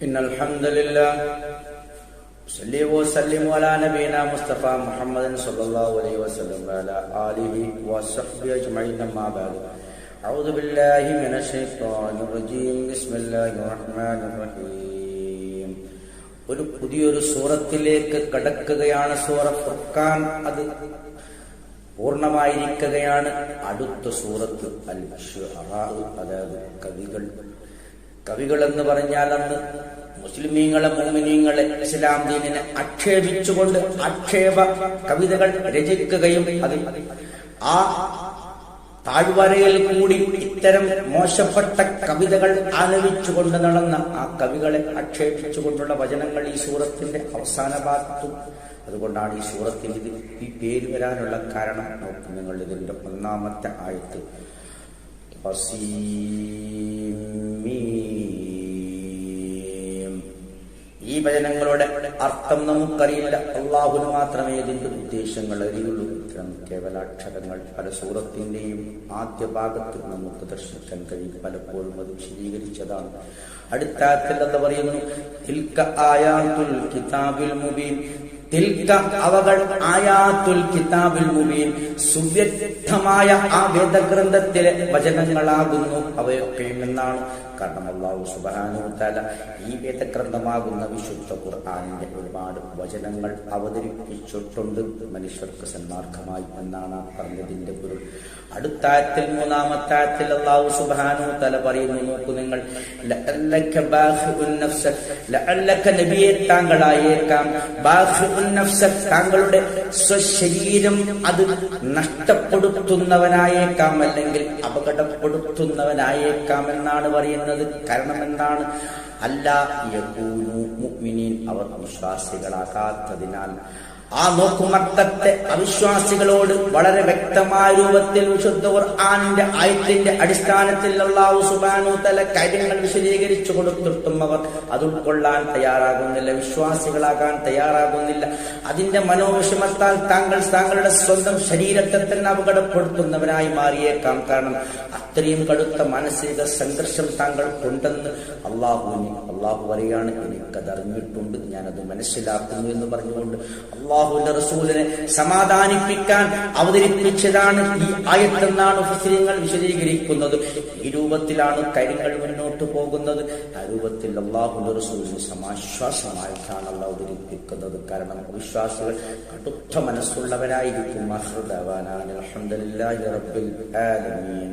إن الحمد لله صلى وسلم على نبينا مصطفى محمد صلى الله عليه وسلم وعلى آله وصحبه أجمعين أما بعد أعوذ بالله من الشيطان الرجيم بسم الله الرحمن الرحيم ഒരു പുതിയൊരു സൂറത്തിലേക്ക് കടക്കുകയാണ് സൂറ ഫുർഖാൻ. അത് പൂർണ്ണമായിരിക്കുകയാണ്. അടുത്ത സൂറത്ത് അൽ ശുഅറാ, അതായത് കവികൾ എന്ന് പറഞ്ഞാൽ അന്ന് മുസ്ലിമീങ്ങളെ മുഅ്മിനീങ്ങളെ ഇസ്ലാം ദീനിനെ ആക്ഷേപിച്ചുകൊണ്ട് ആക്ഷേപ കവിതകൾ രചിക്കുകയും അത് ആ താഴ്വരയിൽ കൂടി ഇത്തരം മോശപ്പെട്ട കവിതകൾ ആലപിച്ചുകൊണ്ട് നടന്ന ആ കവികളെ ആക്ഷേപിച്ചുകൊണ്ടുള്ള വചനങ്ങൾ ഈ സൂറത്തിന്റെ അവസാന ഭാഗത്തും. അതുകൊണ്ടാണ് ഈ സൂറത്തിൽ ഈ പേര് വരാനുള്ള കാരണം. നോക്കും നിങ്ങൾ, ഇതിന്റെ ഒന്നാമത്തെ ആയത്ത് ഈ വചനങ്ങളുടെ അർത്ഥം നമുക്കറിയില്ല. അള്ളാഹുവിന് മാത്രമേ ഇതിന്റെ ഉദ്ദേശങ്ങൾ അറിയുള്ളൂ. ഇത്തരം കേവലാക്ഷരങ്ങൾ പല സൂറത്തിന്റെയും ആദ്യ ഭാഗത്ത് നമുക്ക് ദർശിക്കാൻ കഴിയും. പലപ്പോഴും അത് വിശദീകരിച്ചതാണ്. അടുത്ത ആയത്തിൽ എന്താ പറയുന്നു? തിൽക ആയാത്തുൽ കിതാബിൽ മുബീൻ. തിൽക അവകൾ ആയാത്തുൽ കിതാബിൽ മുബീൻ, സുവ്യക്തമായ ആ വേദഗ്രന്ഥത്തിലെ വചനങ്ങളാകുന്നു അവയൊക്കെ എന്നാണ്. കാരണം അല്ലാഹു സുബ്ഹാനഹു വ തആല ഈ വേദഗ്രന്ഥമാകുന്ന വിശുദ്ധ ഖുർആനിന്റെ ഒരുപാട് വചനങ്ങൾ അവതരിപ്പിച്ചിട്ടുണ്ട് മനുഷ്യർക്ക് സന്മാർഗമായി എന്നാണ് ആ പറഞ്ഞതിന്റെ പൊരുൾ. അടുത്ത ആയത്തിൽ, മൂന്നാമത്തെ ആയത്തിൽ അല്ലാഹു സുബ്ഹാനഹു വ തആല പറയുന്നു, നോക്കൂ നിങ്ങൾ, ലഅല്ലക ബാഖിഉൻ നഫ്സക, ലഅല്ലക നബിയെ താങ്കളായേക്കാം, ബാഖിഉൻ നഫ്സക താങ്കളുടെ സ്വശരീരം അത് നഷ്ടപ്പെടുത്തുന്നവനായേക്കാം, അല്ലെങ്കിൽ അപകടപ്പെടുത്തുന്നവനായേക്കാം എന്നാണ് പറയുന്നത്. കാരണം എന്താണ്? അല്ലാ യകൂനു മുഅ്മിനീൻ, അവർ വിശ്വാസികളാകാത്തതിനാൽ. ആ നോക്കുമർത്തത്തെ അവിശ്വാസികളോട് വളരെ വ്യക്തമായ രൂപത്തിൽ വിശുദ്ധ ഖുർആനിന്റെ ആയത്തിന്റെ അടിസ്ഥാനത്തിൽ അല്ലാഹു സുബ്ഹാനഹു വ തആല കാര്യങ്ങൾ വിശദീകരിച്ചു കൊടുത്തിട്ടും അവർ അത് ഉൾക്കൊള്ളാൻ തയ്യാറാകുന്നില്ല, വിശ്വാസികളാകാൻ തയ്യാറാകുന്നില്ല. അതിന്റെ മനോവിഷമത്താൽ താങ്കളുടെ സ്വന്തം ശരീരത്തെ തന്നെ അപകടപ്പെടുത്തുന്നവരായി മാറിയേക്കാം. കാരണം അത്രയും കടുത്ത മാനസിക സംഘർഷം താങ്കൾക്കുണ്ടെന്ന് അള്ളാഹു പറയാണ്. എനിക്കതറിഞ്ഞിട്ടുണ്ട്, ഞാനത് മനസ്സിലാക്കുന്നു എന്ന് പറഞ്ഞുകൊണ്ട് അള്ളാഹുവിന്റെ റസൂലിനെ സമാധാനിപ്പിക്കാൻ അവതരിപ്പിച്ചതാണ് ഈ ആയത്തെന്നാണ് മുഫസ്സിരീങ്ങൾ വിശദീകരിക്കുന്നത്. ഈ രൂപത്തിലാണ് കാര്യങ്ങൾ മുന്നോട്ട് പോകുന്നത്. ആ രൂപത്തിൽ അള്ളാഹുവിന്റെ റസൂലിന് സമാശ്വാസമായിട്ടാണ് അള്ളാഹു അവതരിപ്പിക്കുന്നത്. കാരണം വിശ്വാസികൾ കടുത്ത മനസ്സുള്ളവരായിരിക്കും. അൽഹംദുലില്ലാഹി റബ്ബിൽ ആലമീൻ.